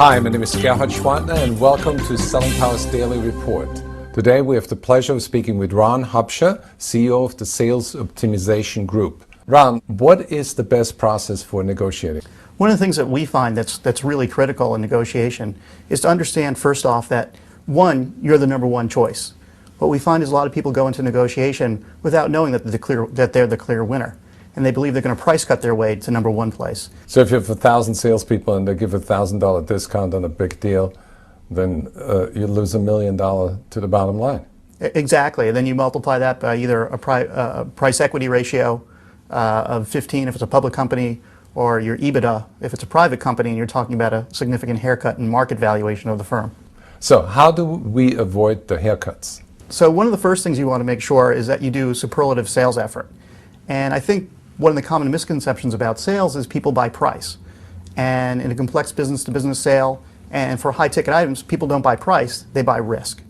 Hi, my name is Gerhard Schwantner and welcome to Selling Power's Daily Report. Today we have the pleasure of speaking with Ron Hupscher, CEO of the Sales Optimization Group. Ron, what is the best process for negotiating? One of the things that we find that's really critical in negotiation is to understand first off that, one, you're the number one choice. What we find is a lot of people go into negotiation without knowing that they're the clear winner. And they believe they're going to price cut their way to number one place. So if you have 1,000 salespeople and they give a $1,000 discount on a big deal, then you lose $1 million to the bottom line. Exactly. And then you multiply that by either a price equity ratio of 15 if it's a public company, or your EBITDA if it's a private company, and you're talking about a significant haircut in market valuation of the firm. So how do we avoid the haircuts? So one of the first things you want to make sure is that you do a superlative sales effort. And I think one of the common misconceptions about sales is people buy price. And in a complex business-to-business sale, and for high-ticket items, people don't buy price, they buy risk.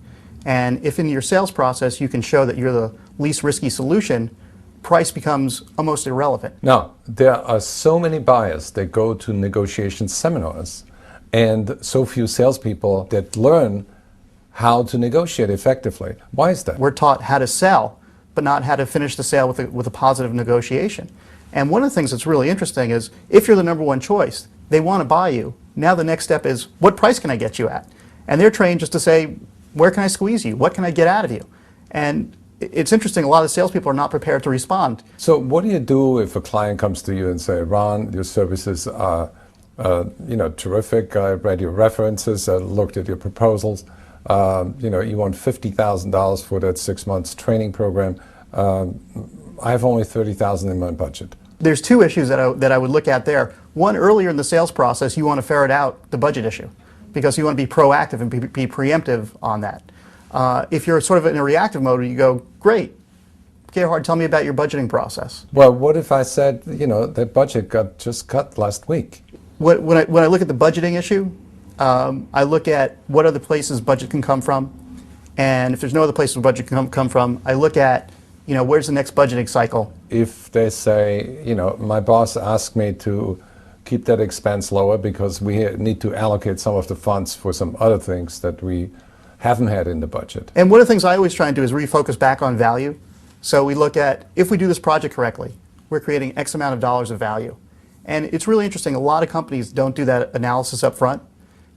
And if in your sales process you can show that you're the least risky solution, price becomes almost irrelevant. Now, there are so many buyers that go to negotiation seminars and so few salespeople that learn how to negotiate effectively. Why is that? We're taught how to sell, but not how to finish the sale with a positive negotiation. And one of the things that's really interesting is if you're the number one choice, they want to buy you. Now the next step is, what price can I get you at? And they're trained just to say, where can I squeeze you? What can I get out of you? And it's interesting, a lot of salespeople are not prepared to respond. So what do you do if a client comes to you and say, Ron, your services are terrific. I read your references, I looked at your proposals. You want $50,000 for that 6 months training program. I have only $30,000 in my budget. There's two issues that I would look at there. One, earlier in the sales process, you want to ferret out the budget issue because you want to be proactive and be preemptive on that. If you're sort of in a reactive mode, you go, great, Gerhard, tell me about your budgeting process. Well, what if I said, that budget got just cut last week? When I look at the budgeting issue, I look at what other places budget can come from, and if there's no other places budget can come from, I look at, where's the next budgeting cycle? If they say, my boss asked me to keep that expense lower because we need to allocate some of the funds for some other things that we haven't had in the budget. And one of the things I always try and do is refocus back on value. So we look at, if we do this project correctly, we're creating X amount of dollars of value. And it's really interesting, a lot of companies don't do that analysis up front.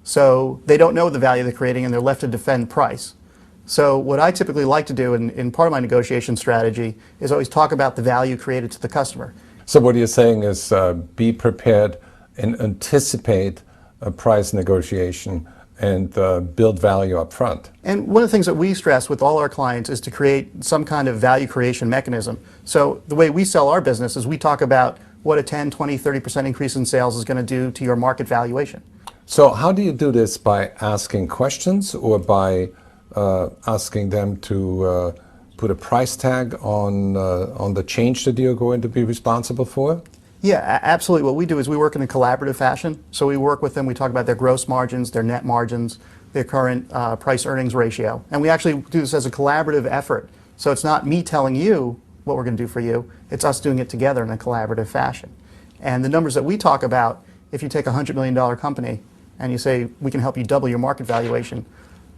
So they don't know the value they're creating and they're left to defend price. So what I typically like to do in part of my negotiation strategy is always talk about the value created to the customer. So what you're saying is be prepared and anticipate a price negotiation and build value up front. And one of the things that we stress with all our clients is to create some kind of value creation mechanism. So the way we sell our business is we talk about what a 10, 20, 30% increase in sales is going to do to your market valuation. So how do you do this? By asking questions or by asking them to put a price tag on the change that you're going to be responsible for? Yeah, absolutely. What we do is we work in a collaborative fashion. So we work with them, we talk about their gross margins, their net margins, their current price earnings ratio. And we actually do this as a collaborative effort. So it's not me telling you what we're going to do for you, it's us doing it together in a collaborative fashion. And the numbers that we talk about, if you take a $100 million company and you say we can help you double your market valuation,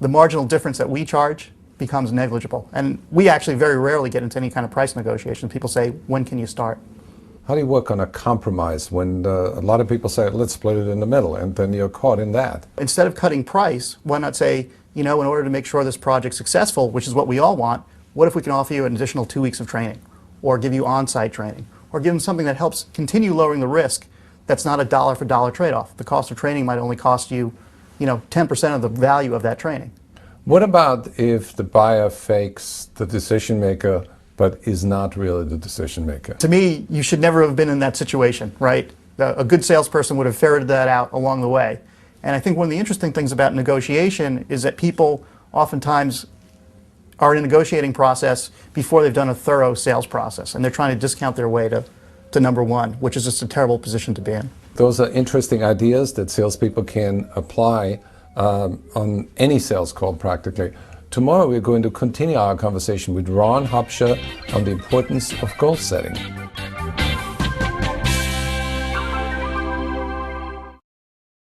the marginal difference that we charge becomes negligible. And we actually very rarely get into any kind of price negotiation. People say, when can you start? How do you work on a compromise when a lot of people say, let's split it in the middle, and then you're caught in that? Instead of cutting price, why not say, in order to make sure this project's successful, which is what we all want, what if we can offer you an additional 2 weeks of training, or give you on-site training, or give them something that helps continue lowering the risk that's not a dollar for dollar trade-off. The cost of training might only cost you 10% of the value of that training. What about if the buyer fakes the decision maker but is not really the decision maker? To me, you should never have been in that situation, right? A good salesperson would have ferreted that out along the way. And I think one of the interesting things about negotiation is that people oftentimes are in a negotiating process before they've done a thorough sales process, and they're trying to discount their way to number one, which is just a terrible position to be in. Those are interesting ideas that salespeople can apply on any sales call practically. Tomorrow we're going to continue our conversation with Ron Hupscher on the importance of goal setting.